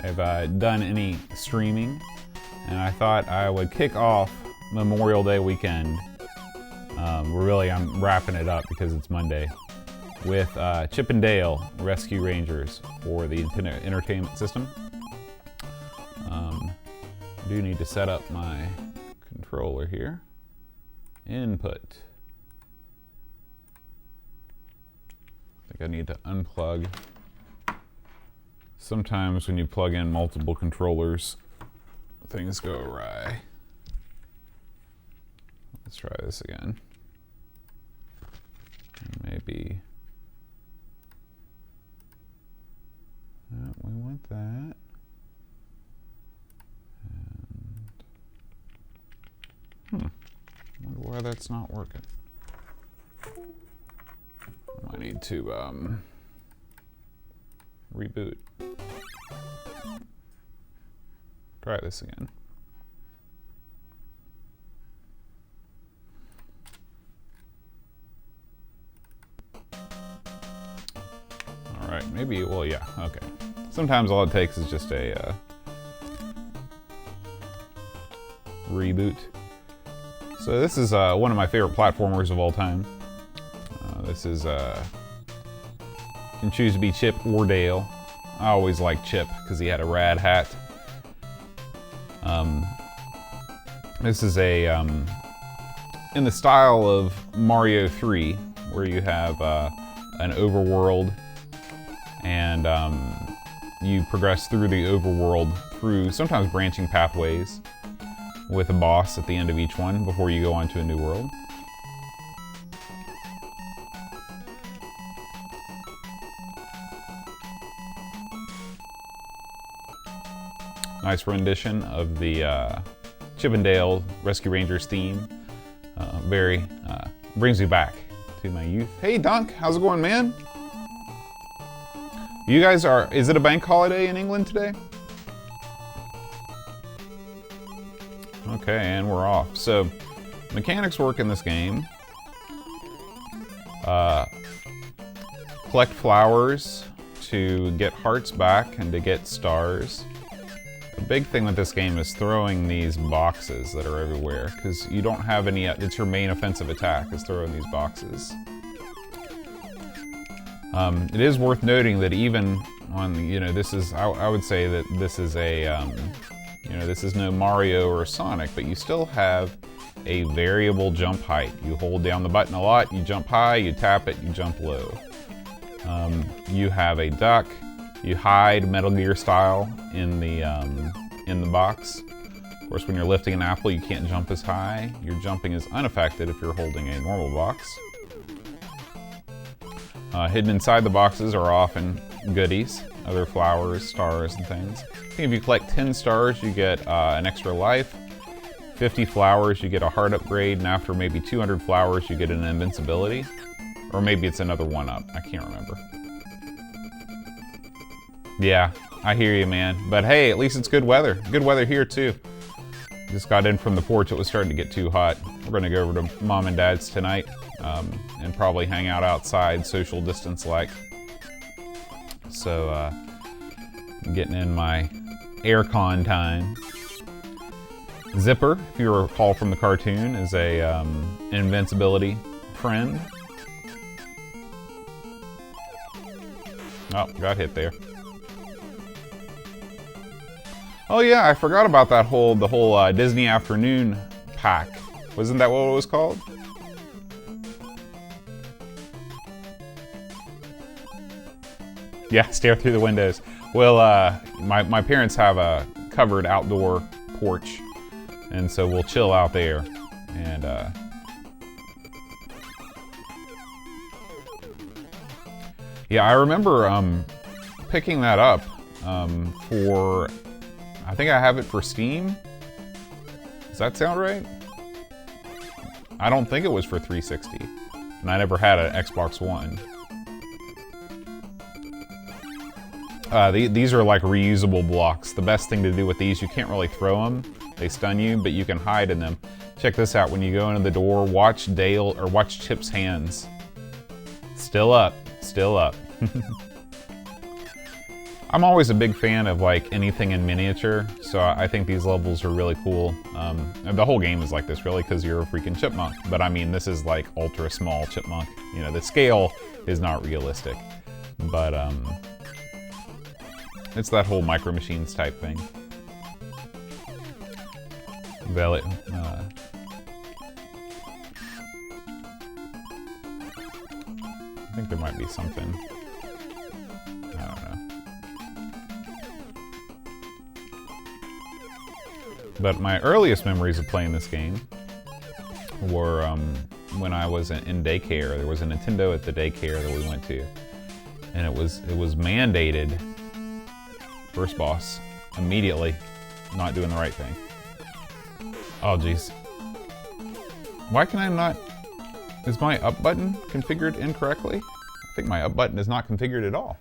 have done any streaming, and I thought I would kick off Memorial Day weekend. I'm wrapping it up because it's Monday with Chip and Dale Rescue Rangers for the Nintendo Entertainment System. I do need to set up my controller here. Input. I think I need to unplug. Sometimes when you plug in multiple controllers, things go awry. Let's try this again. Maybe. We want that. And I wonder why that's not working. I need to reboot. Try this again. All right, maybe, well, yeah, okay. Sometimes all it takes is just a reboot. So this is one of my favorite platformers of all time. This is, can choose to be Chip or Dale. I always liked Chip because he had a rad hat. This is a, in the style of Mario 3, where you have an overworld, and you progress through the overworld through sometimes branching pathways with a boss at the end of each one before you go on to a new world. Nice rendition of the Chip and Dale Rescue Rangers theme. Very brings me back to my youth. Hey Dunk, how's it going, man? You guys are, is it a bank holiday in England today? Okay, and we're off. So, mechanics work in this game. Collect flowers to get hearts back and to get stars. The big thing with this game is throwing these boxes that are everywhere, because you don't have any, it's your main offensive attack, is throwing these boxes. It is worth noting that even on, this is, I would say that this is a, this is no Mario or Sonic, but you still have a variable jump height. You hold down the button a lot, you jump high, you tap it, you jump low. You have a duck, you hide Metal Gear style in the box. Of course, when you're lifting an apple, you can't jump as high. Your jumping is unaffected if you're holding a normal box. Hidden inside the boxes are often goodies, other flowers, stars, and things. I think if you collect 10 stars, you get an extra life. 50 flowers, you get a heart upgrade, and after maybe 200 flowers, you get an invincibility. Or maybe it's another 1-up, I can't remember. Yeah, I hear you, man. But hey, at least it's good weather. Good weather here, too. Just got in from the porch, it was starting to get too hot. We're gonna go over to Mom and Dad's tonight, and probably hang out outside, social distance like. So, I'm getting in my aircon time. Zipper, if you recall from the cartoon, is a invincibility friend. Oh, got hit there. Oh yeah, I forgot about that the whole Disney Afternoon pack. Wasn't that what it was called? Yeah, stare through the windows. Well, my parents have a covered outdoor porch, and so we'll chill out there. And yeah, I remember picking that up for. I think I have it for Steam. Does that sound right? I don't think it was for 360, and I never had an Xbox One. These are like reusable blocks. The best thing to do with these, you can't really throw them. They stun you, but you can hide in them. Check this out. When you go into the door, watch Chip's hands. Still up, still up. I'm always a big fan of like anything in miniature, so I think these levels are really cool. The whole game is like this really because you're a freaking chipmunk, but I mean this is like ultra small chipmunk. You know, the scale is not realistic, but it's that whole Micro Machines type thing. I think there might be something. I don't know. But my earliest memories of playing this game were when I was in daycare. There was a Nintendo at the daycare that we went to, and it was mandated. First boss, immediately, not doing the right thing. Oh jeez. Why can I not? Is my up button configured incorrectly? I think my up button is not configured at all.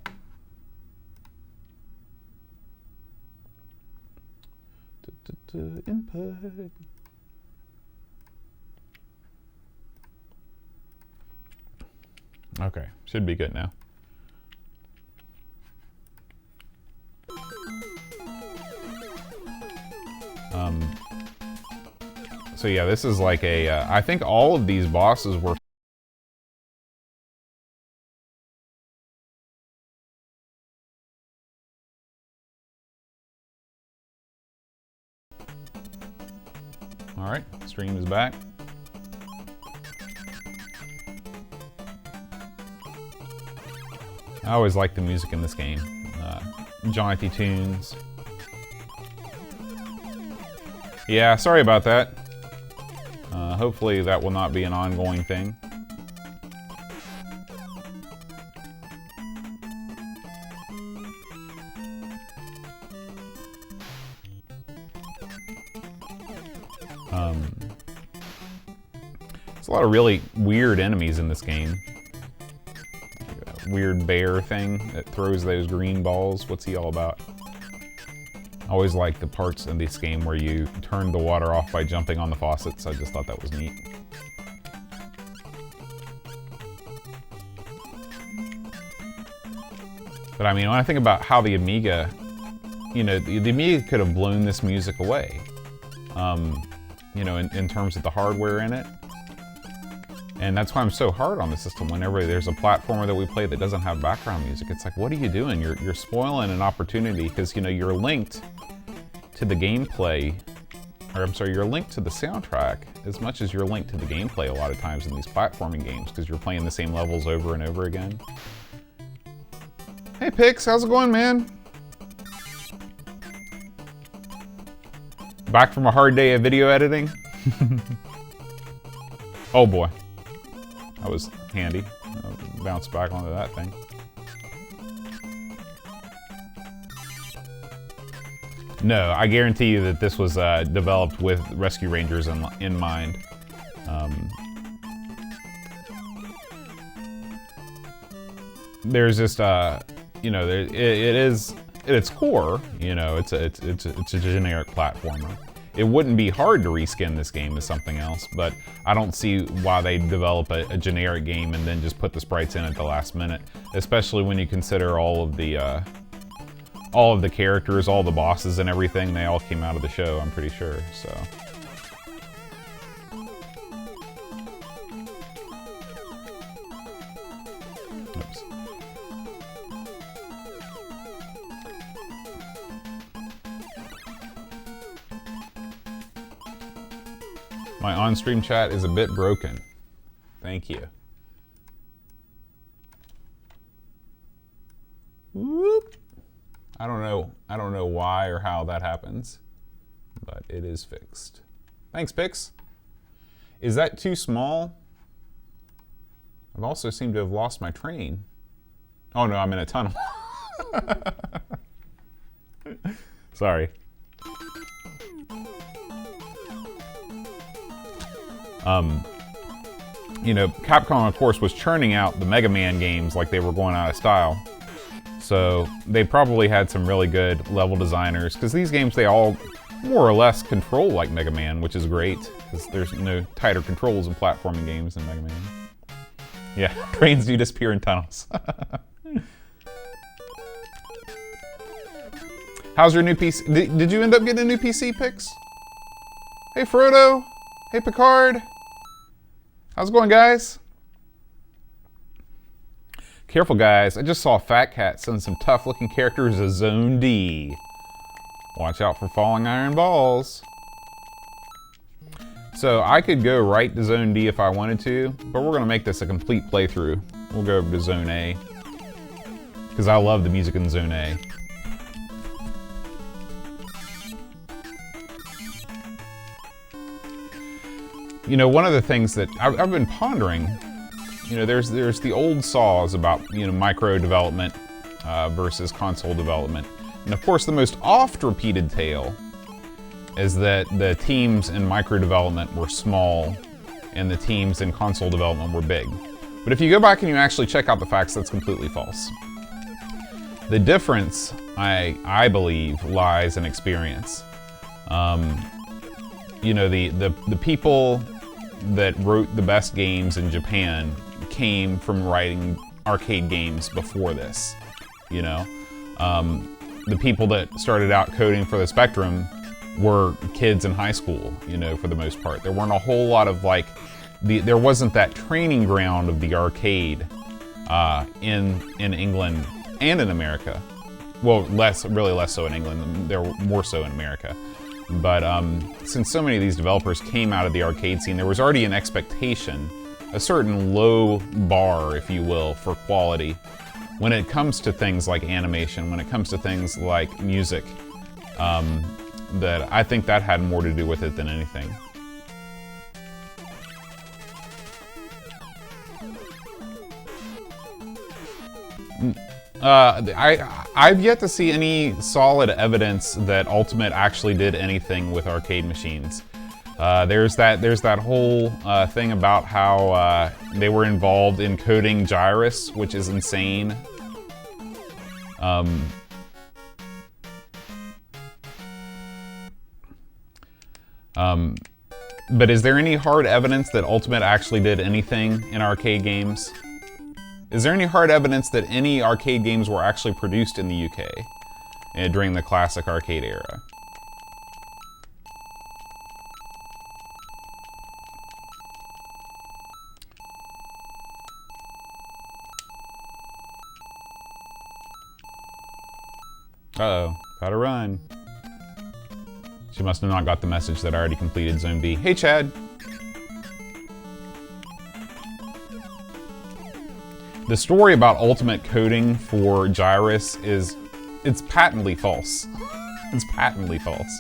Input. Okay, should be good now. So yeah, this is like a, I think all of these bosses were all right, stream is back. I always like the music in this game. Jaunty tunes. Yeah, sorry about that. Hopefully that will not be an ongoing thing. There's a lot of really weird enemies in this game. Weird bear thing that throws those green balls. What's he all about? I always like the parts in this game where you turn the water off by jumping on the faucets. I just thought that was neat. But I mean, when I think about how the Amiga, you know, the Amiga could have blown this music away. You know, in terms of the hardware in it. And that's why I'm so hard on the system. Whenever there's a platformer that we play that doesn't have background music, it's like, what are you doing? You're spoiling an opportunity because, you know, you're linked to the gameplay, or I'm sorry, you're linked to the soundtrack as much as you're linked to the gameplay a lot of times in these platforming games because you're playing the same levels over and over again. Hey Pix, how's it going, man? Back from a hard day of video editing? Oh boy. That was handy. I'll bounce back onto that thing. No, I guarantee you that this was developed with Rescue Rangers in mind. There's just, you know, it is at its core, you know, it's a generic platformer. It wouldn't be hard to reskin this game as something else, but I don't see why they develop a generic game and then just put the sprites in at the last minute, especially when you consider all of the characters, all the bosses and everything, they all came out of the show, I'm pretty sure, so. Oops. My on-stream chat is a bit broken. Thank you. Whoop. I don't know why or how that happens, but it is fixed. Thanks, Pix. Is that too small? I've also seemed to have lost my train. Oh no, I'm in a tunnel. Sorry. You know, Capcom, of course, was churning out the Mega Man games like they were going out of style. So they probably had some really good level designers, because these games, they all more or less control like Mega Man, which is great, because there's no tighter controls in platforming games than Mega Man. Yeah, trains do disappear in tunnels. How's your new PC? Did you end up getting a new PC, Pix? Hey, Frodo. Hey, Picard. How's it going, guys? Careful, guys. I just saw Fat Cat send some tough-looking characters to Zone D. Watch out for falling iron balls. So I could go right to Zone D if I wanted to, but we're going to make this a complete playthrough. We'll go over to Zone A, because I love the music in Zone A. You know, one of the things that I've been pondering, you know, there's the old saws about, you know, micro development versus console development. And of course, the most oft-repeated tale is that the teams in micro development were small and the teams in console development were big. But if you go back and you actually check out the facts, that's completely false. The difference, I believe, lies in experience. You know, the people that wrote the best games in Japan came from writing arcade games before this, you know? The people that started out coding for the Spectrum were kids in high school, you know, for the most part. There weren't a whole lot of, like, there wasn't that training ground of the arcade in England and in America. Well, really less so in England. There were more so in America. But since so many of these developers came out of the arcade scene, there was already an expectation, a certain low bar, if you will, for quality when it comes to things like animation, when it comes to things like music, that I think that had more to do with it than anything. I've yet to see any solid evidence that Ultimate actually did anything with arcade machines. There's that whole thing about how they were involved in coding Gyrus, which is insane. But is there any hard evidence that Ultimate actually did anything in arcade games? Is there any hard evidence that any arcade games were actually produced in the UK during the classic arcade era? Uh-oh, gotta run. She must have not got the message that I already completed Zone B. Hey, Chad. The story about Ultimate coding for Gyrus it's patently false. It's patently false.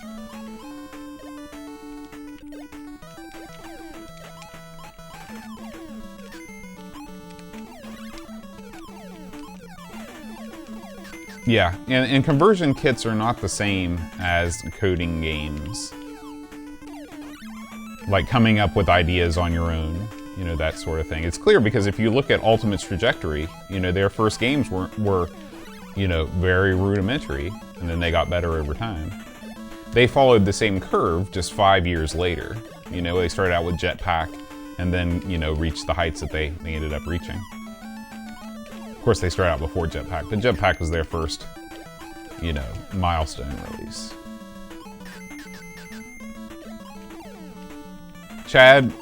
Yeah, and conversion kits are not the same as coding games. Like coming up with ideas on your own. You know, that sort of thing. It's clear because if you look at Ultimate's trajectory, you know, their first games were, you know, very rudimentary, and then they got better over time. They followed the same curve just 5 years later. You know, they started out with Jetpack, and then, you know, reached the heights that they ended up reaching. Of course, they started out before Jetpack, but Jetpack was their first, you know, milestone release. Chad,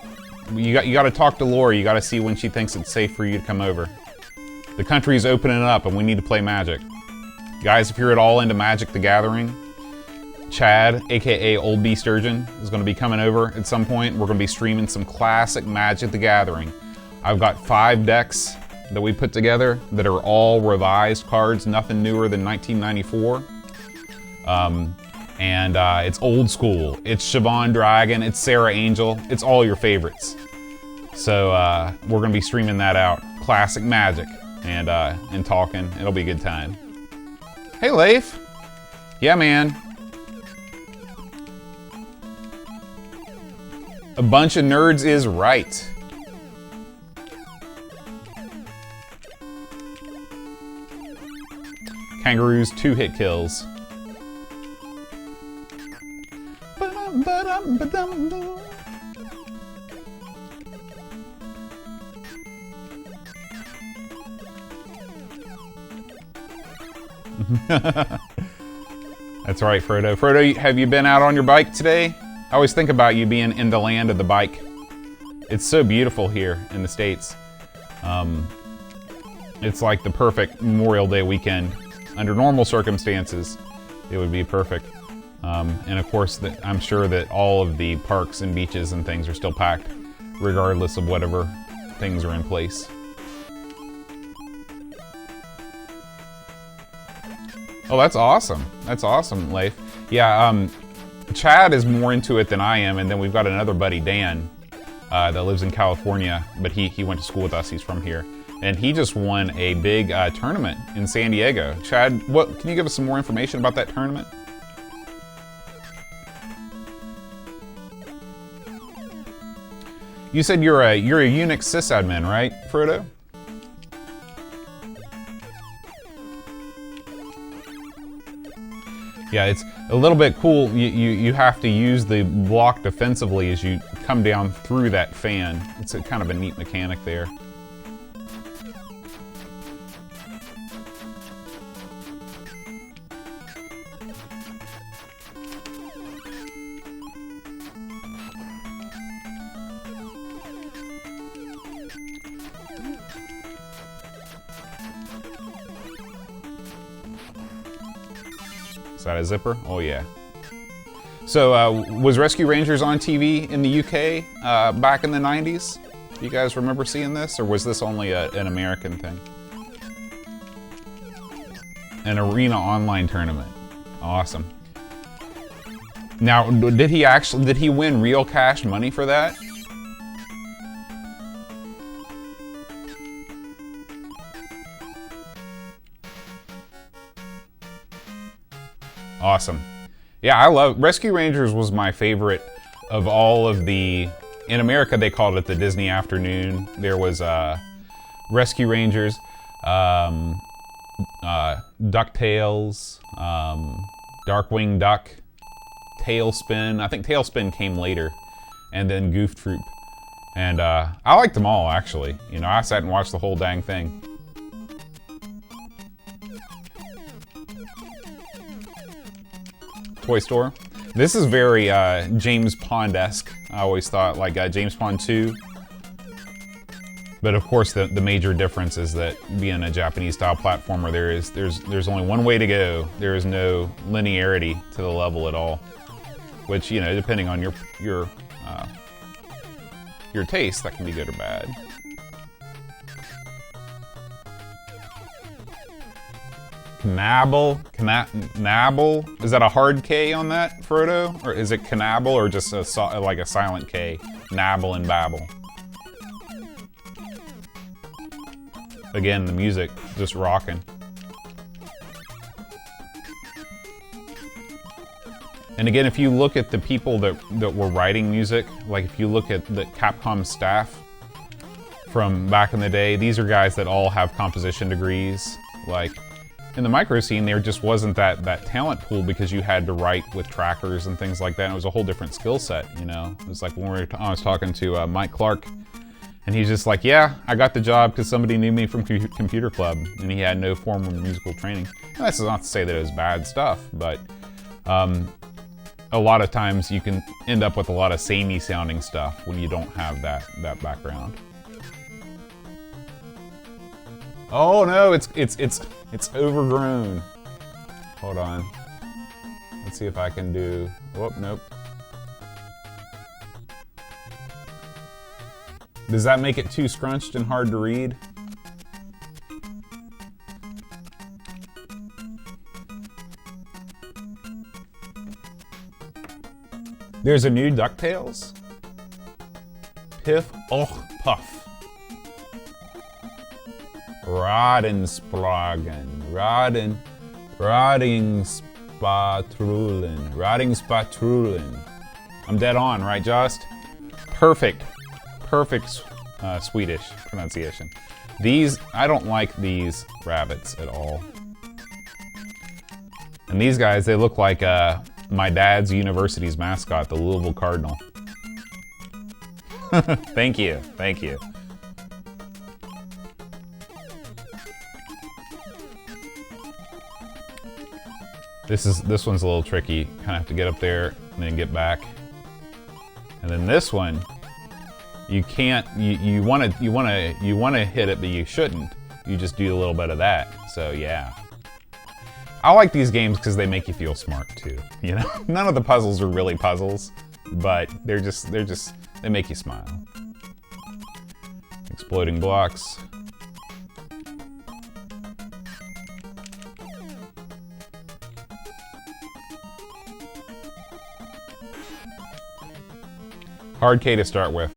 you got to talk to Lori. You got to see when she thinks it's safe for you to come over. The country's opening up, and we need to play Magic. Guys, if you're at all into Magic the Gathering, Chad, aka Old B Sturgeon, is going to be coming over at some point. We're going to be streaming some classic Magic the Gathering. I've got 5 decks that we put together that are all revised cards, nothing newer than 1994. And it's old school. It's Siobhan Dragon, it's Sarah Angel, it's all your favorites. So we're gonna be streaming that out. Classic Magic and talking. It'll be a good time. Hey, Leif. Yeah, man. A bunch of nerds is right. Kangaroos 2-hit kills. That's right, Frodo. Frodo, have you been out on your bike today? I always think about you being in the land of the bike. It's so beautiful here in the States. It's like the perfect Memorial Day weekend. Under normal circumstances, it would be perfect. And of course, I'm sure that all of the parks and beaches and things are still packed, regardless of whatever things are in place. Oh, that's awesome. That's awesome, Leif. Yeah, Chad is more into it than I am, and then we've got another buddy, Dan, that lives in California, but he went to school with us. He's from here. And he just won a big tournament in San Diego. Chad, can you give us some more information about that tournament? You said you're a Unix sysadmin, right, Frodo? Yeah, it's a little bit cool. You have to use the block defensively as you come down through that fan. It's kind of a neat mechanic there. Is that a zipper? Oh yeah. So was Rescue Rangers on TV in the UK back in the 90s? You guys remember seeing this, or was this only an American thing? An arena online tournament. Awesome. Now, did he win real cash money for that? Awesome. Yeah, I love Rescue Rangers. Was my favorite of all of the. In America, they called it the Disney Afternoon. There was Rescue Rangers, DuckTales, Darkwing Duck, Tailspin. I think Tailspin came later, and then Goof Troop. And I liked them all, actually. You know, I sat and watched the whole dang thing. Toy Store. This is very James Pond-esque. I always thought, like James Pond 2. But of course, the major difference is that being a Japanese-style platformer, there's only one way to go. There is no linearity to the level at all. Which, you know, depending on your taste, that can be good or bad. Knabble? Is that a hard K on that, Frodo? Or is it Knabble, or just like a silent K? Nabble and babble. Again, the music just rocking. And again, if you look at the people that were writing music, like if you look at the Capcom staff from back in the day, these are guys that all have composition degrees. Like, in the micro scene, there just wasn't that talent pool because you had to write with trackers and things like that. And it was a whole different skill set, you know? It was like when I was talking to Mike Clark, and he's just like, yeah, I got the job because somebody knew me from Computer Club, and he had no formal musical training. And that's not to say that it was bad stuff, but a lot of times you can end up with a lot of samey sounding stuff when you don't have that background. Oh no, it's overgrown. Hold on. Let's see if I can do. Oh, nope. Does that make it too scrunched and hard to read? There's a new DuckTales? Piff, och, puff. Rodenspragen. Rodingspatrullen. I'm dead on, right, Jost? Perfect Swedish pronunciation. I don't like these rabbits at all. And these guys, they look like my dad's university's mascot, the Louisville Cardinal. Thank you. This one's a little tricky. Kind of have to get up there and then get back. And then this one, you can't. You want to hit it, but you shouldn't. You just do a little bit of that. So yeah. I like these games because they make you feel smart too. You know, none of the puzzles are really puzzles, but they make you smile. Exploding blocks. Hard K to start with.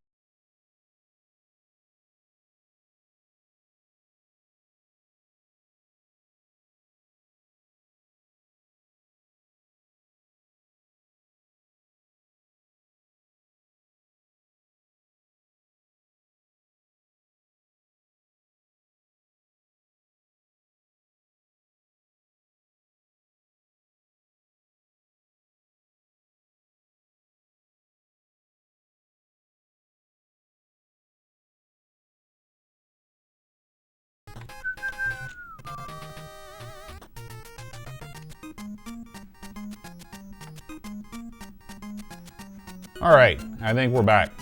All right, I think we're back.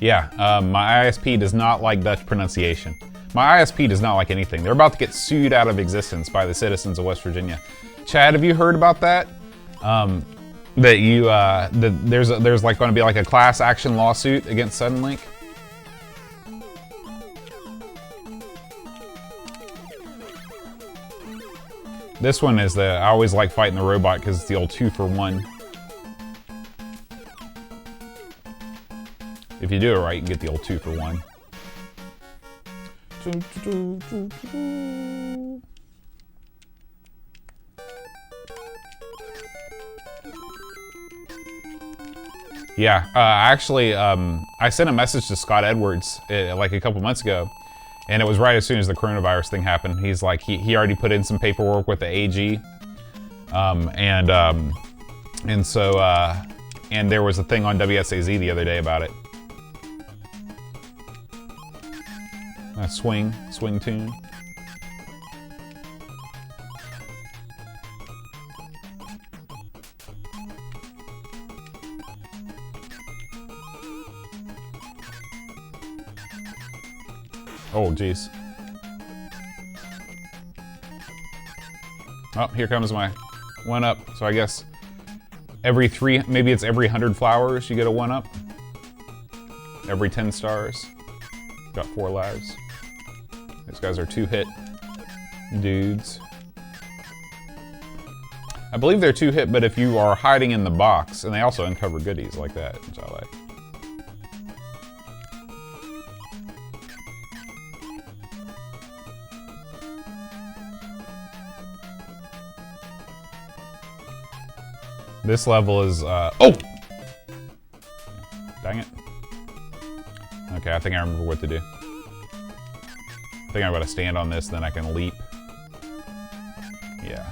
Yeah, my ISP does not like Dutch pronunciation. My ISP does not like anything. They're about to get sued out of existence by the citizens of West Virginia. Chad, have you heard about that? There's like going to be like a class action lawsuit against Suddenlink. This one is I always like fighting the robot because it's the old 2-for-1. If you do it right, you can get the old 2-for-1. Yeah, actually, I sent a message to Scott Edwards like a couple months ago, and it was right as soon as the coronavirus thing happened. He's like, he already put in some paperwork with the AG, and there was a thing on WSAZ the other day about it. A swing tune. Oh, jeez. Oh, here comes my 1-up. So I guess maybe it's every 100 flowers you get a 1-up. Every 10 stars. Got 4 lives. These guys are 2-hit dudes. I believe they're 2-hit, but if you are hiding in the box, and they also uncover goodies like that, which I like. This level is, oh! Dang it. Okay, I think I remember what to do. I think I'm gonna stand on this, then I can leap. Yeah.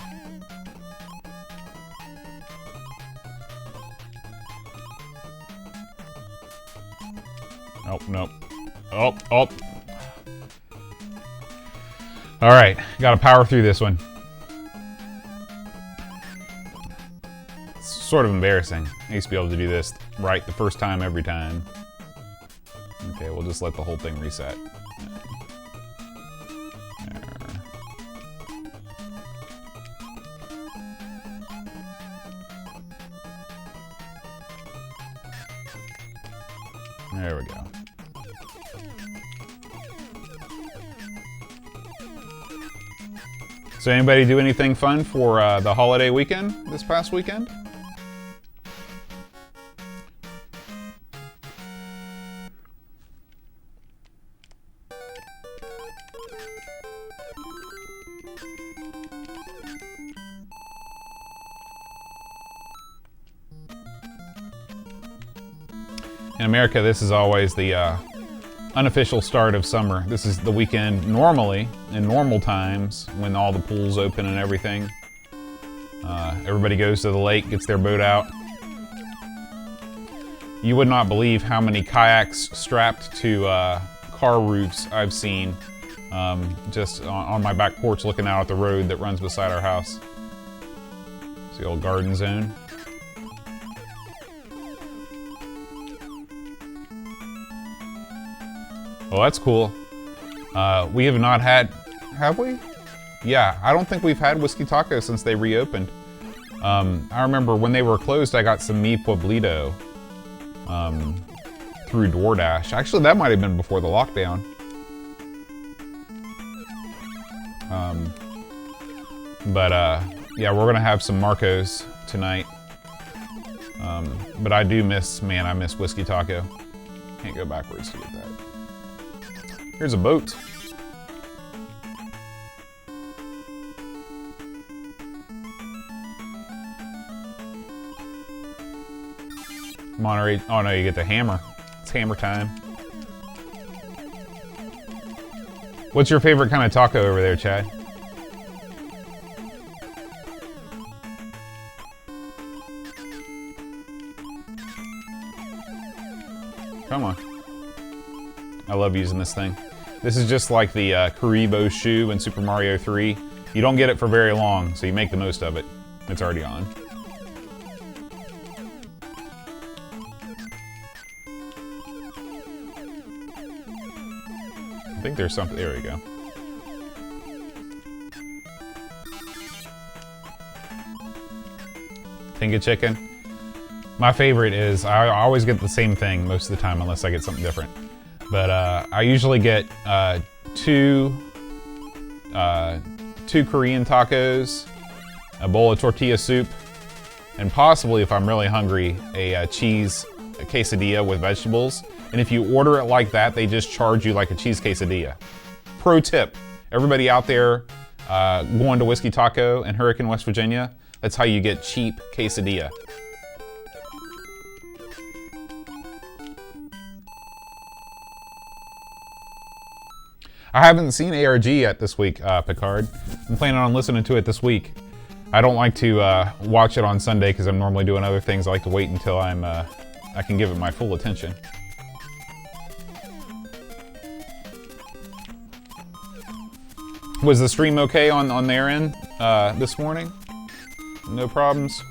Oh, nope. Oh. All right, gotta power through this one. It's sort of embarrassing. I used to be able to do this right the first time every time. Okay, we'll just let the whole thing reset. There we go. So anybody do anything fun for the holiday weekend this past weekend? In America, this is always the unofficial start of summer. This is the weekend normally, in normal times, when all the pools open and everything. Everybody goes to the lake, gets their boat out. You would not believe how many kayaks strapped to car roofs I've seen just on my back porch looking out at the road that runs beside our house. It's the old garden zone. Oh, that's cool. We have not had, have we? Yeah, I don't think we've had Whiskey Taco since they reopened. I remember when they were closed, I got some Mi Pueblito through DoorDash. Actually, that might have been before the lockdown. Yeah, we're gonna have some Marcos tonight. But I do miss, man, I miss Whiskey Taco. Can't go backwards to get that. Here's a boat. Monterey, oh no, you get the hammer. It's hammer time. What's your favorite kind of taco over there, Chad? Come on. I love using this thing. This is just like the Karibo shoe in Super Mario 3. You don't get it for very long, so you make the most of it. It's already on. I think there's something, there we go. Tinga chicken. My favorite is, I always get the same thing most of the time unless I get something different. But I usually get two Korean tacos, a bowl of tortilla soup, and possibly, if I'm really hungry, a cheese quesadilla with vegetables. And if you order it like that, they just charge you like a cheese quesadilla. Pro tip, everybody out there going to Whiskey Taco in Hurricane, West Virginia, that's how you get cheap quesadilla. I haven't seen ARG yet this week, Picard. I'm planning on listening to it this week. I don't like to watch it on Sunday because I'm normally doing other things. I like to wait until I can give it my full attention. Was the stream okay on their end this morning? No problems?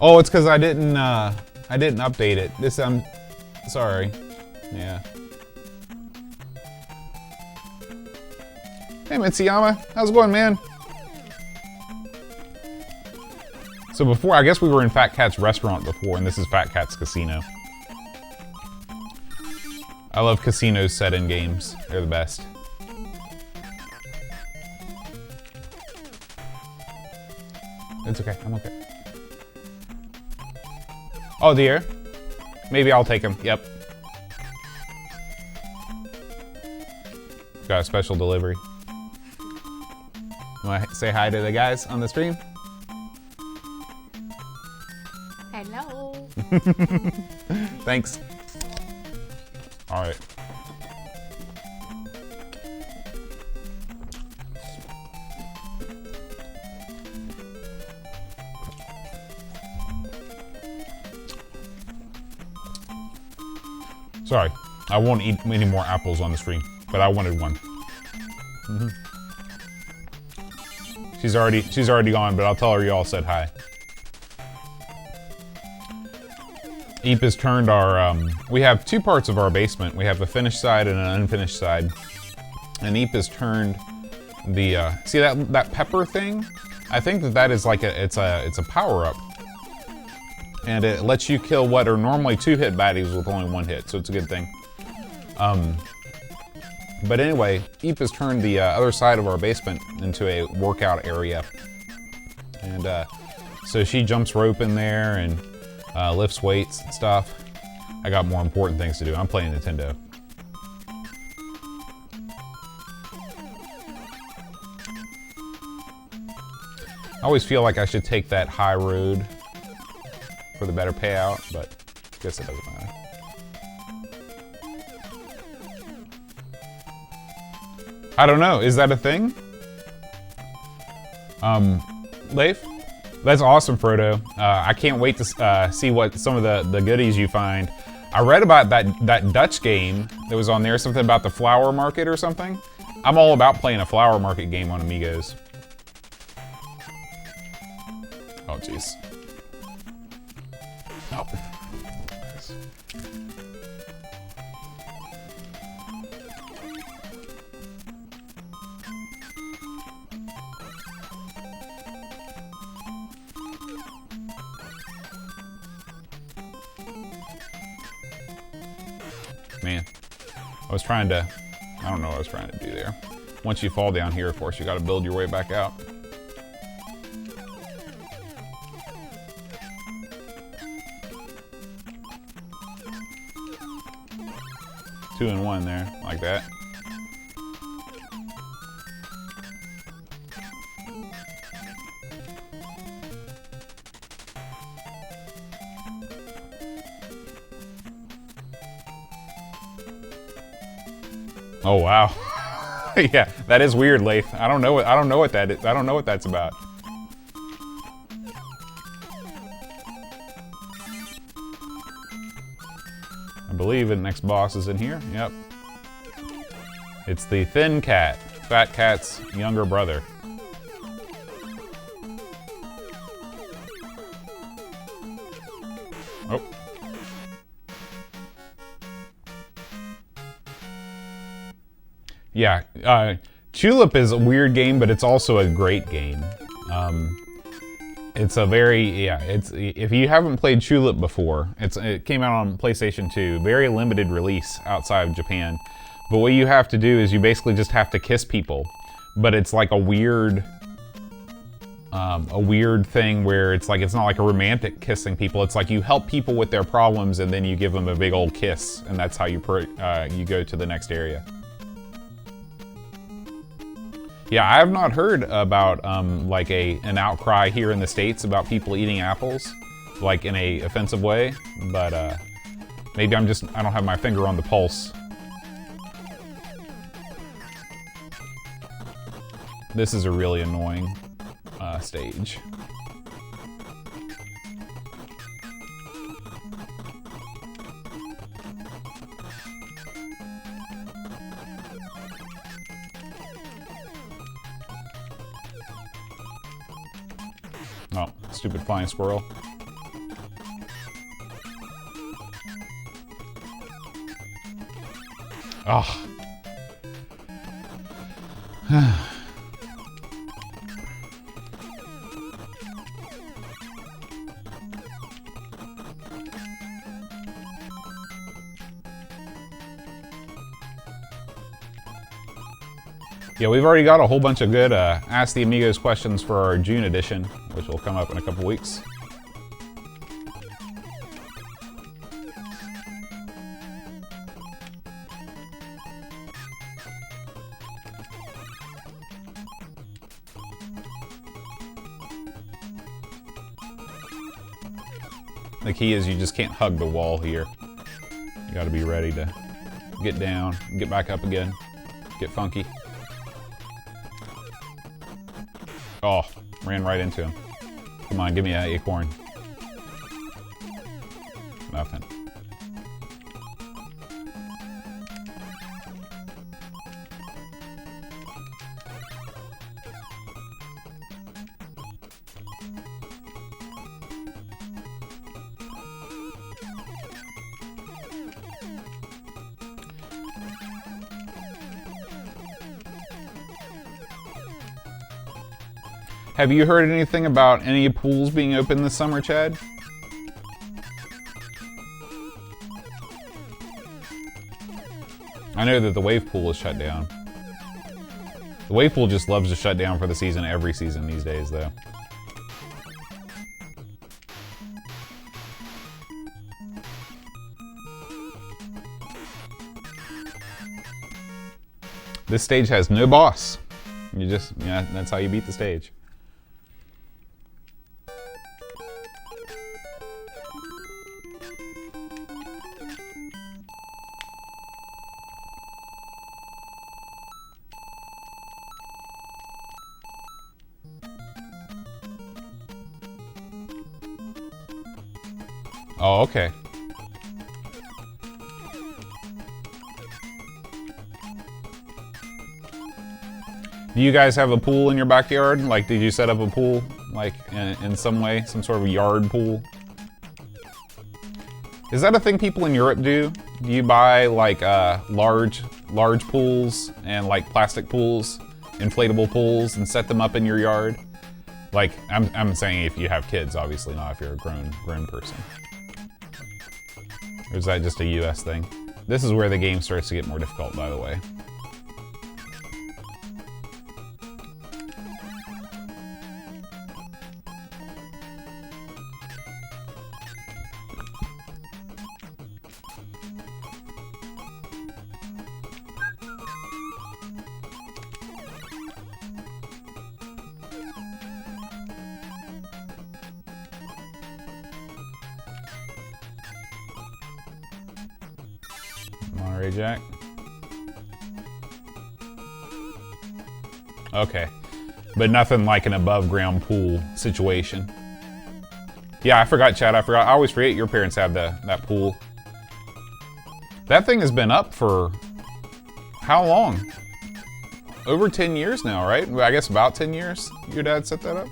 Oh, it's because I didn't update it. I'm sorry. Yeah. Hey, Mitsuyama. How's it going, man? So before, I guess we were in Fat Cat's restaurant before, and this is Fat Cat's casino. I love casinos set in games. They're the best. It's okay. I'm okay. Oh, dear. Maybe I'll take him. Yep. Got a special delivery. Want to say hi to the guys on the stream? Hello. Thanks. All right. Sorry, I won't eat any more apples on the stream, but I wanted one. Mm-hmm. She's already gone, but I'll tell her y'all said hi. Eep has turned our, we have two parts of our basement. We have a finished side and an unfinished side. And Eep has turned the, see that pepper thing? I think that is like it's a power-up. And it lets you kill what are normally 2-hit baddies with only 1 hit, so it's a good thing. But anyway, Eep has turned the other side of our basement into a workout area. And so she jumps rope in there and lifts weights and stuff. I got more important things to do. I'm playing Nintendo. I always feel like I should take that high road for the better payout, but I guess it doesn't matter. I don't know, is that a thing? Leif? That's awesome, Frodo. I can't wait to see what some of the goodies you find. I read about that Dutch game that was on there, something about the flower market or something. I'm all about playing a flower market game on Amigos. Oh, jeez. Oh. Man, I don't know what I was trying to do there. Once you fall down here, of course, you got to build your way back out. Two in one there, like that. Oh wow. Yeah, that is weird, Lath. I don't know what that is. I don't know what that's about. I believe the next boss is in here. Yep. It's the thin cat, fat cat's younger brother. Oh. Yeah, Tulip is a weird game, but it's also a great game. It's a very, if you haven't played Tulip before, it came out on PlayStation 2, very limited release outside of Japan. But what you have to do is you basically just have to kiss people. But it's like a weird thing where it's not like a romantic kissing people. It's like you help people with their problems and then you give them a big old kiss, and that's how you go to the next area. Yeah, I have not heard about like an outcry here in the States about people eating apples, like in a offensive way, but maybe I don't have my finger on the pulse. This is a really annoying stage. Oh, stupid flying squirrel. Oh. Yeah, we've already got a whole bunch of good Ask the Amigos questions for our June edition, which will come up in a couple weeks. The key is you just can't hug the wall here. You gotta be ready to get down, get back up again, get funky. Oh, ran right into him. Come on, give me an acorn. Nothing. Have you heard anything about any pools being open this summer, Chad? I know that the wave pool is shut down. The wave pool just loves to shut down for the season every season these days, though. This stage has no boss. That's how you beat the stage. Oh, okay. Do you guys have a pool in your backyard? Like, did you set up a pool, like, in some way? Some sort of yard pool? Is that a thing people in Europe do? Do you buy, like, large pools and, like, plastic pools, inflatable pools, and set them up in your yard? Like, I'm saying if you have kids, obviously not if you're a grown person. Or is that just a US thing? This is where the game starts to get more difficult, by the way. Monterey Jack. Okay. But nothing like an above ground pool situation. Yeah, I forgot, Chad. I always forget your parents have that pool. That thing has been up for how long? Over 10 years now, right? I guess about 10 years your dad set that up?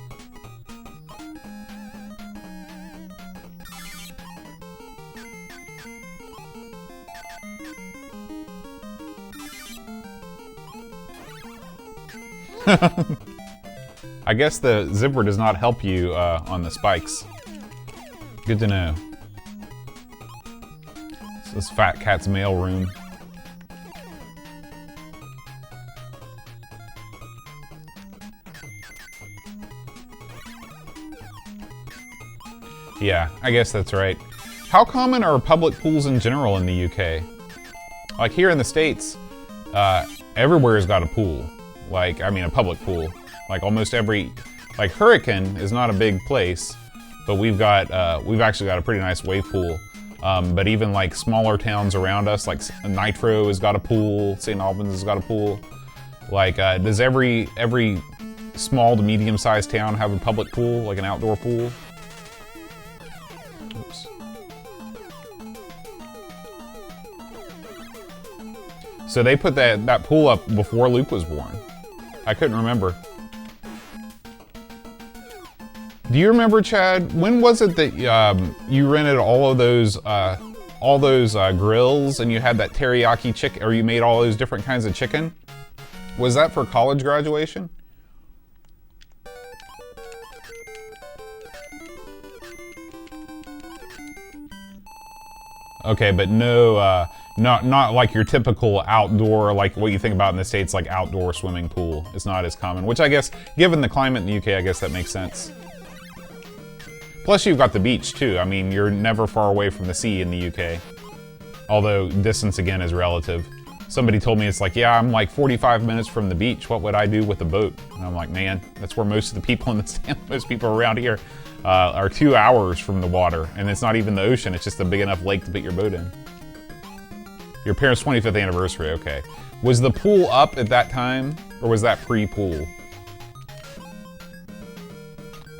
I guess the zipper does not help you on the spikes. Good to know. This is Fat Cat's mail room. Yeah, I guess that's right. How common are public pools in general in the UK? Like here in the States, everywhere's got a pool. Like, I mean, a public pool. Like almost every, like Hurricane is not a big place, but we've actually got a pretty nice wave pool. But even like smaller towns around us, like Nitro has got a pool, St. Albans has got a pool. Like, does every small to medium-sized town have a public pool, like an outdoor pool? Oops. So they put that pool up before Luke was born. I couldn't remember. Do you remember, Chad? When was it that you rented all those grills and you had that teriyaki chicken, or you made all those different kinds of chicken? Was that for college graduation? Okay, but no, not like your typical outdoor, like what you think about in the States, like outdoor swimming pool. It's not as common, which I guess, given the climate in the UK, I guess that makes sense. Plus you've got the beach too. I mean, you're never far away from the sea in the UK. Although distance again is relative. Somebody told me it's like, yeah, I'm like 45 minutes from the beach. What would I do with a boat? And I'm like, man, that's where most of the people in the most people around here are 2 hours from the water. And it's not even the ocean. It's just a big enough lake to put your boat in. Your parents' 25th anniversary, okay. Was the pool up at that time, or was that pre-pool?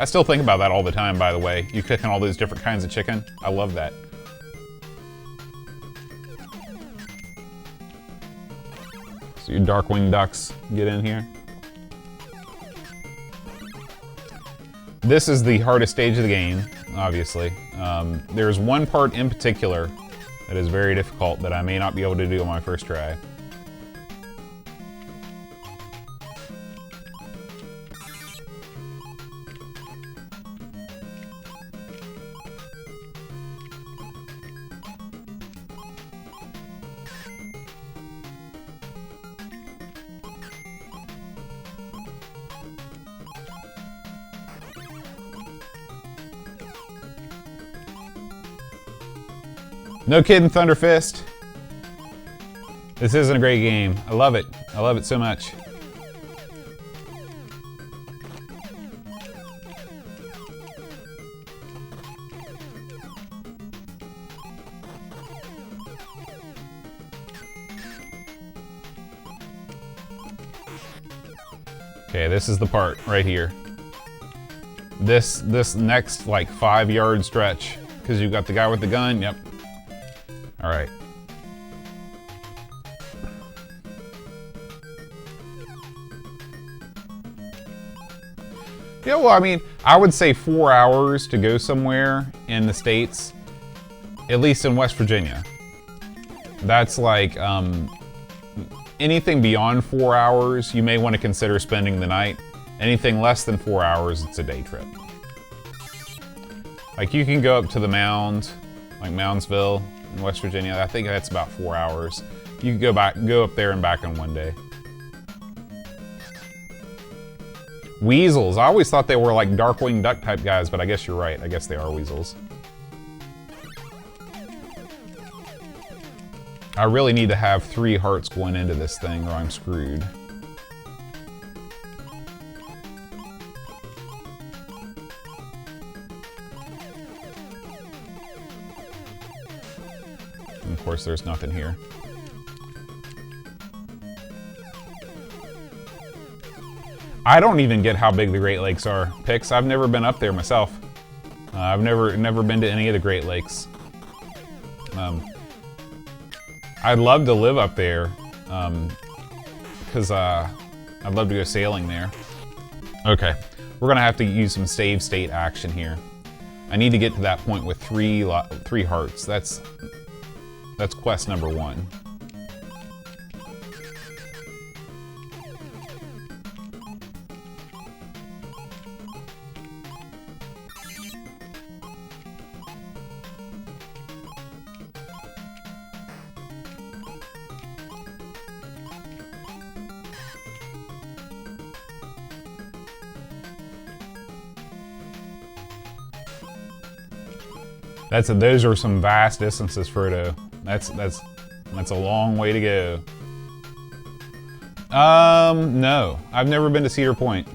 I still think about that all the time, by the way. You cooking all those different kinds of chicken. I love that. So your Darkwing Ducks get in here. This is the hardest stage of the game, obviously. There's one part in particular that is very difficult that I may not be able to do on my first try. No kidding, Thunderfist. This isn't a great game. I love it. I love it so much. Okay, this is the part right here. This next like 5-yard stretch, because you've got the guy with the gun. Yep. All right. Yeah, well, I mean, I would say 4 hours to go somewhere in the States, at least in West Virginia. That's like, anything beyond 4 hours, you may want to consider spending the night. Anything less than 4 hours, it's a day trip. Like, you can go up to the Mound, like Moundsville in West Virginia. I think that's about 4 hours. You can go up there and back in one day. Weasels. I always thought they were like Darkwing Duck type guys, but I guess you're right. I guess they are weasels. I really need to have 3 hearts going into this thing or I'm screwed. And of course, there's nothing here. I don't even get how big the Great Lakes are. Pix, I've never been up there myself. I've never been to any of the Great Lakes. I'd love to live up there, because I'd love to go sailing there. Okay, we're gonna have to use some save state action here. I need to get to that point with 3 hearts. That's quest number 1. Those are some vast distances, Frodo. That's a long way to go. No. I've never been to Cedar Point.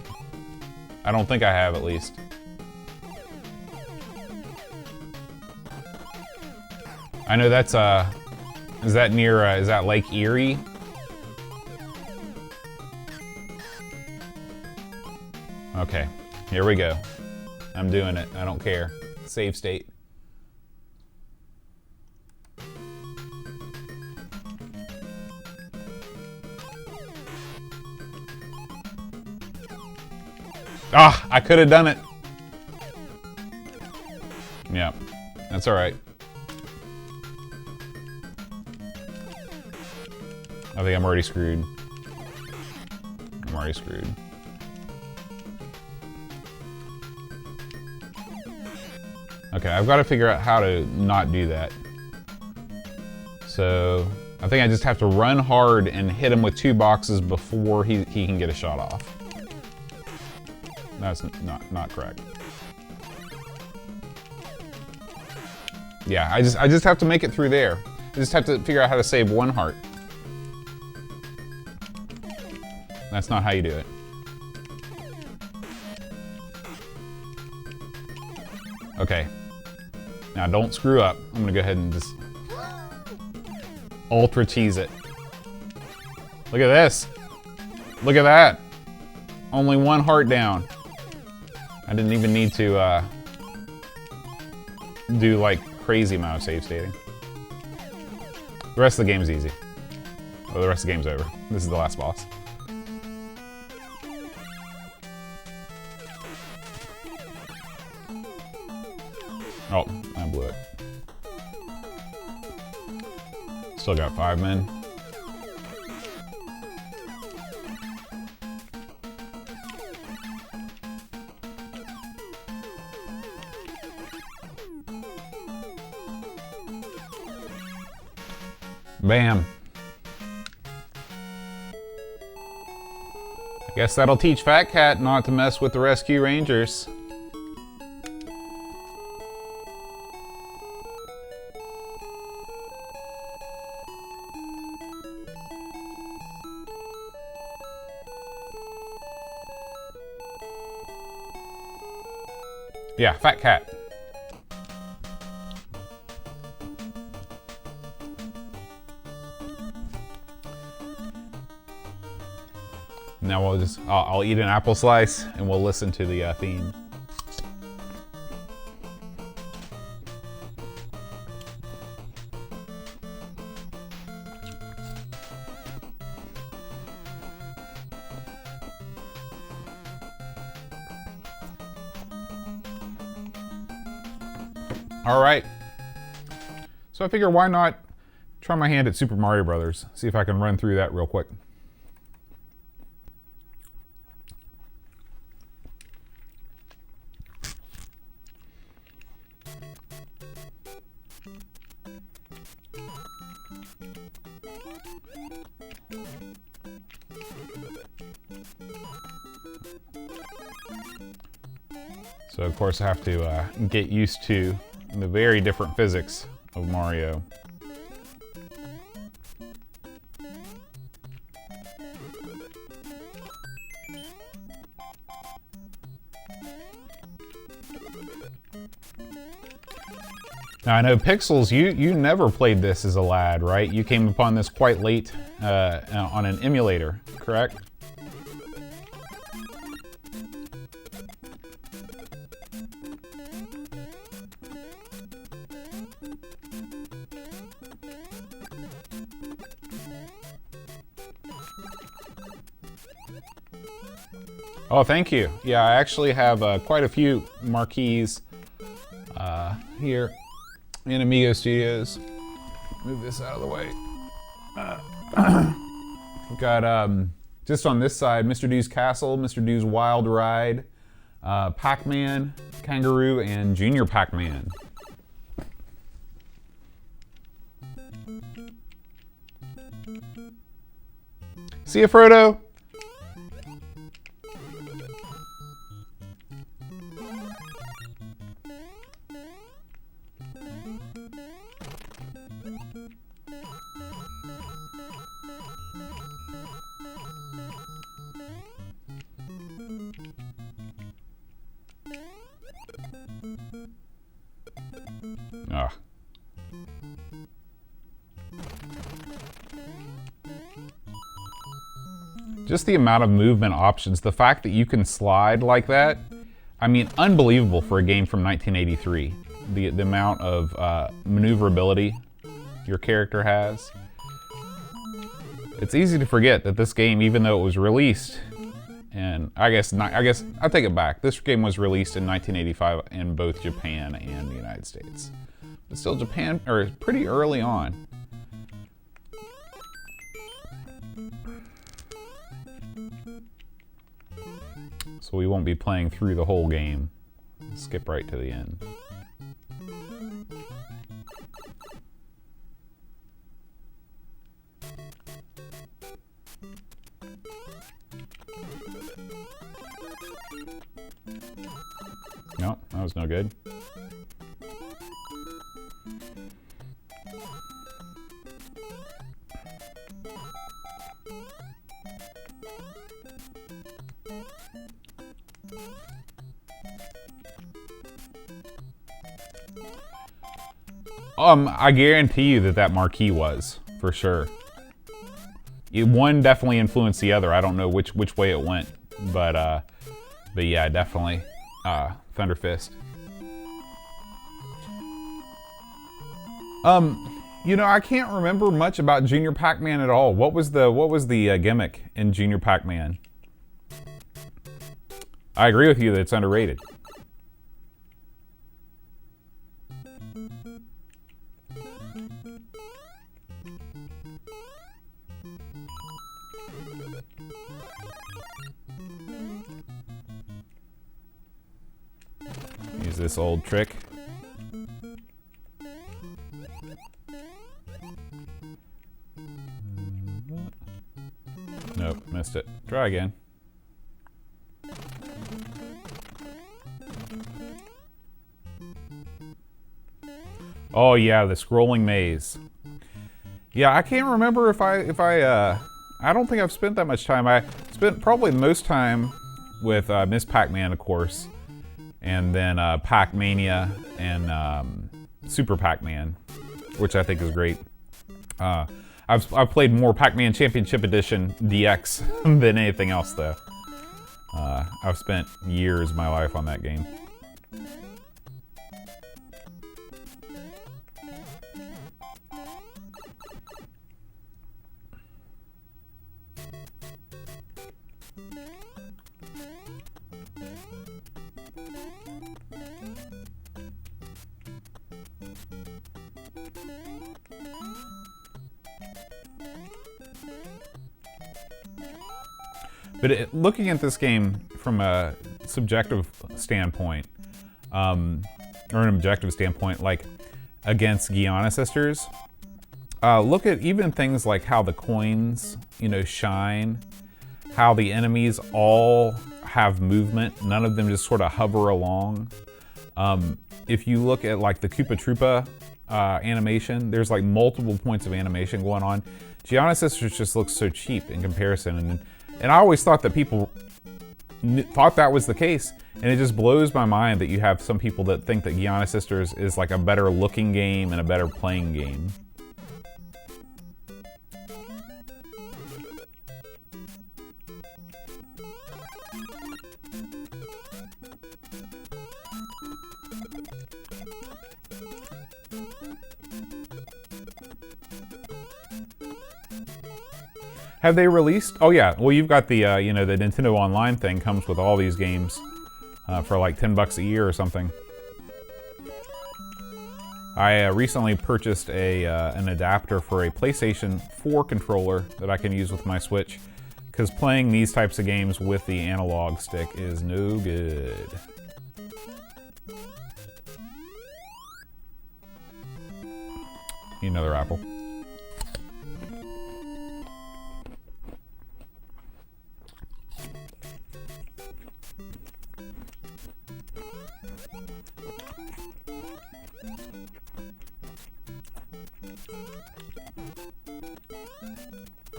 I don't think I have, at least. I know that's, is that near, is that Lake Erie? Okay, here we go. I'm doing it. I don't care. Save state. Ah, I could have done it. Yeah, that's all right. I think I'm already screwed. I'm already screwed. Okay, I've got to figure out how to not do that. So, I think I just have to run hard and hit him with 2 boxes before he can get a shot off. That's not correct. Yeah, I just have to make it through there. I just have to figure out how to save 1 heart. That's not how you do it. Okay. Now don't screw up. I'm gonna go ahead and just ultra cheese it. Look at this. Look at that. Only 1 heart down. I didn't even need to do like crazy amount of save stating. The rest of the game's easy. Oh, the rest of the game's over. This is the last boss. Oh, I blew it. Still got 5 men. Bam. I guess that'll teach Fat Cat not to mess with the rescue rangers. Yeah, Fat Cat. Now we'll just, I'll eat an apple slice and we'll listen to the theme. All right. So I figure why not try my hand at Super Mario Brothers. See if I can run through that real quick. So of course I have to get used to the very different physics of Mario. Now I know Pixels, you never played this as a lad, right? You came upon this quite late on an emulator, correct? Oh, thank you. Yeah, I actually have quite a few marquees here in Amigo Studios. Move this out of the way. We've got, just on this side, Mr. Doo's Castle, Mr. Doo's Wild Ride, Pac-Man, Kangaroo, and Junior Pac-Man. See ya, Frodo! Ah. Just the amount of movement options, the fact that you can slide like that, I mean, unbelievable for a game from 1983. The amount of maneuverability your character has. It's easy to forget that this game, even though it was released, and I guess I'll take it back. This game was released in 1985 in both Japan and the United States. But still, Japan, or pretty early on. So we won't be playing through the whole game. Skip right to the end. No, that was no good. I guarantee you that marquee was, for sure. One definitely influenced the other. I don't know which way it went, but yeah, definitely Thunder Fist. You know, I can't remember much about Junior Pac-Man at all. What was the gimmick in Junior Pac-Man? I agree with you that it's underrated. Use this old trick. Nope, missed it. Try again. Oh yeah, the scrolling maze. Yeah, I can't remember if I don't think I've spent that much time. I spent probably the most time with Miss Pac-Man, of course, and then Pac-Mania and Super Pac-Man, which I think is great. I've played more Pac-Man Championship Edition DX than anything else, though. I've spent years of my life on that game. But looking at this game from a subjective standpoint, or an objective standpoint, like against Guiana Sisters, look at even things like how the coins, shine, how the enemies all have movement. None of them just sort of hover along. If you look at like the Koopa Troopa animation, there's like multiple points of animation going on. Gianna Sisters just looks so cheap in comparison, and I always thought that people thought that was the case, and it just blows my mind that you have some people that think that Gianna Sisters is like a better looking game and a better playing game. Have they released? Oh yeah, well you've got the the Nintendo Online thing comes with all these games for like $10 a year or something. I recently purchased an adapter for a PlayStation 4 controller that I can use with my Switch, because playing these types of games with the analog stick is no good. Need another apple.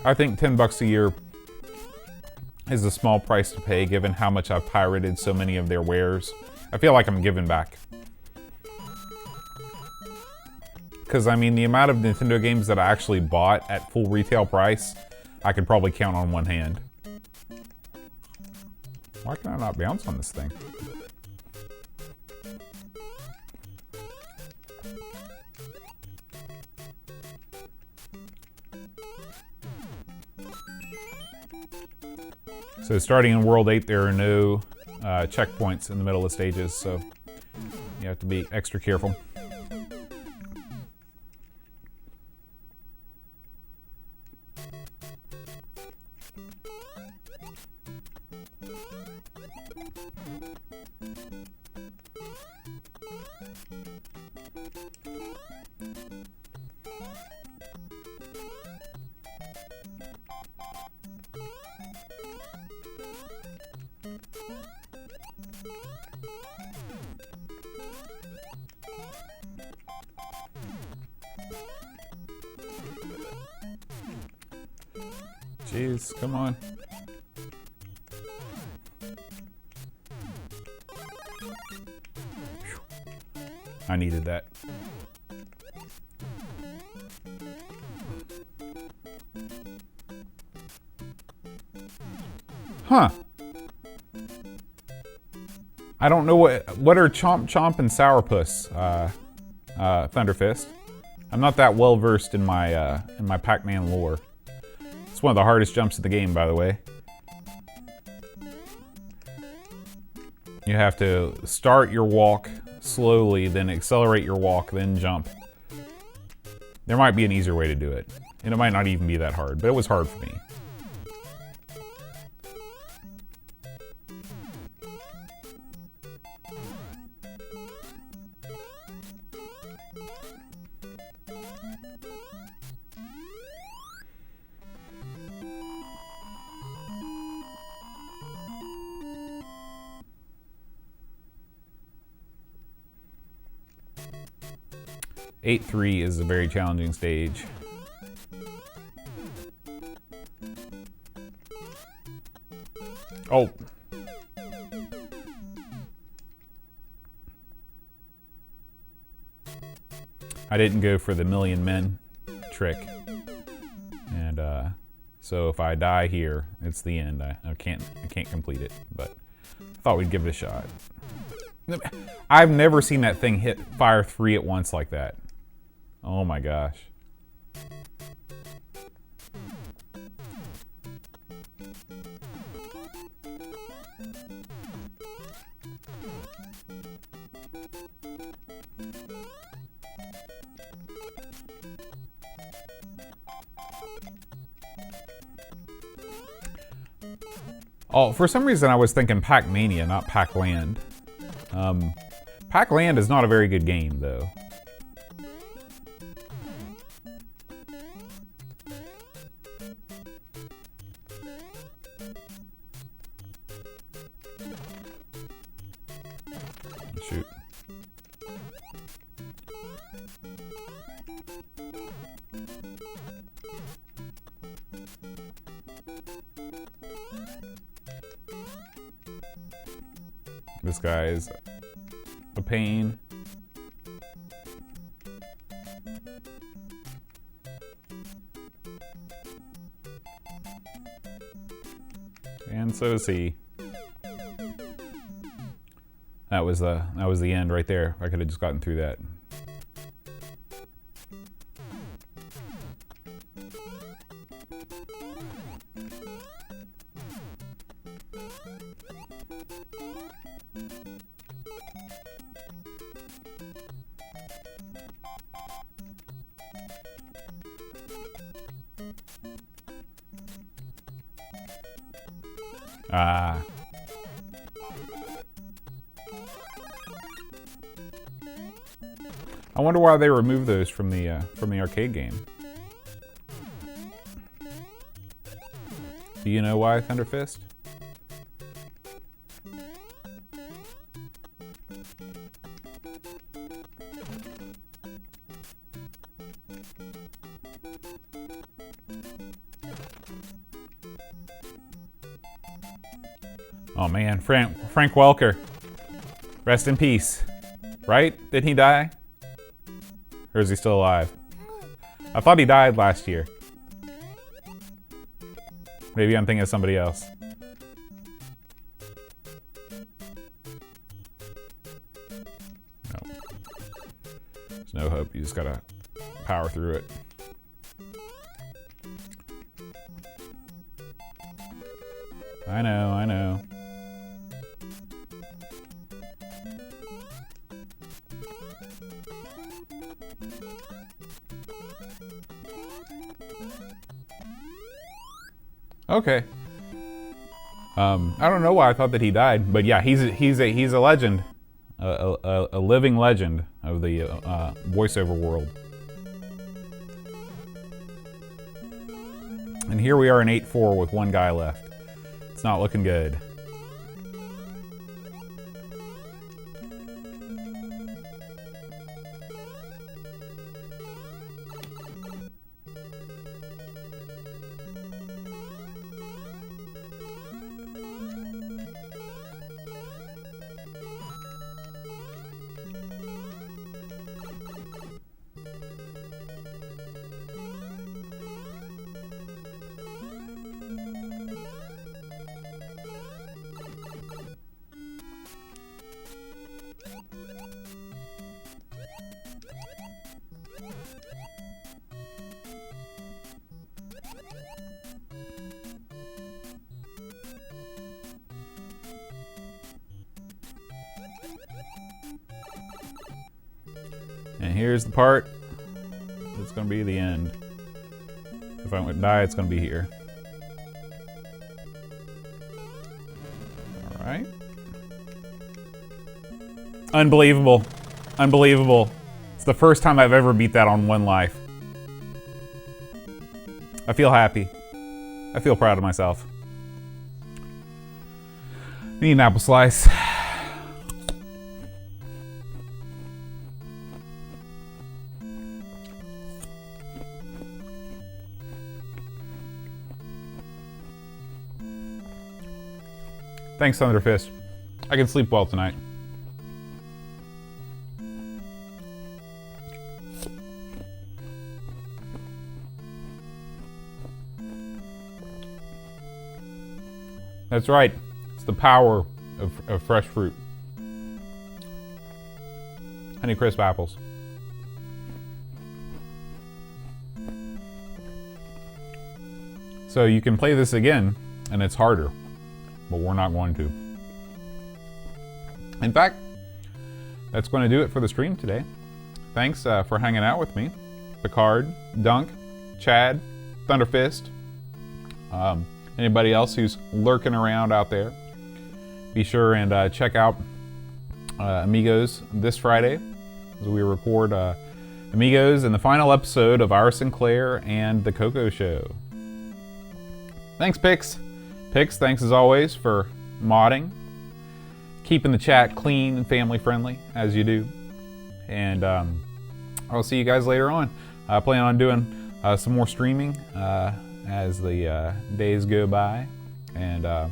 I think $10 a year is a small price to pay given how much I've pirated so many of their wares. I feel like I'm giving back. Because, I mean, the amount of Nintendo games that I actually bought at full retail price, I could probably count on one hand. Why can I not bounce on this thing? So starting in World 8, there are no checkpoints in the middle of stages, so you have to be extra careful. Jeez, come on. Whew. I needed that. Huh. I don't know what are Chomp Chomp and Sourpuss, Thunderfist. I'm not that well versed in my Pac-Man lore. It's one of the hardest jumps of the game, by the way. You have to start your walk slowly, then accelerate your walk, then jump. There might be an easier way to do it. And it might not even be that hard, but it was hard for me. Eight 3 is a very challenging stage. Oh. I didn't go for the million men trick. And so if I die here, it's the end. I can't complete it, but I thought we'd give it a shot. I've never seen that thing fire 3 at once like that. Oh my gosh. Oh, for some reason I was thinking Pac-Mania, not Pac-Land. Pac-Land is not a very good game, though. Shoot. This guy is a pain. And so is he. That was the end right there. I could have just gotten through that. Ah. I wonder why they removed those from the arcade game. Do you know why, Thunder Fist? Oh man, Frank Welker. Rest in peace. Right? Didn't he die? Or is he still alive? I thought he died last year. Maybe I'm thinking of somebody else. No. There's no hope. You just gotta power through it. I know, I know. Okay. I don't know why I thought that he died, but yeah, he's a legend, a living legend of the voiceover world. And here we are in 8-4 with one guy left. It's not looking good. And here's the part that's going to be the end. If I would die, it's going to be here. All right. Unbelievable. Unbelievable. It's the first time I've ever beat that on one life. I feel happy. I feel proud of myself. Need an apple slice. Thanks, Thunder Fist. I can sleep well tonight. That's right. It's the power of fresh fruit. Honeycrisp apples. So you can play this again, and it's harder. But we're not going to. In fact, that's going to do it for the stream today. Thanks for hanging out with me. Picard, Dunk, Chad, Thunderfist. anybody else who's lurking around out there, be sure and check out Amigos this Friday as we record Amigos and the final episode of Our Sinclair and the Coco Show. Thanks, Pix. Pix, thanks as always for modding, keeping the chat clean and family friendly as you do. And I'll see you guys later on. I plan on doing some more streaming as the days go by, and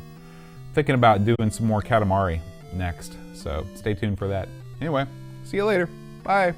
thinking about doing some more Katamari next. So stay tuned for that. Anyway, see you later. Bye.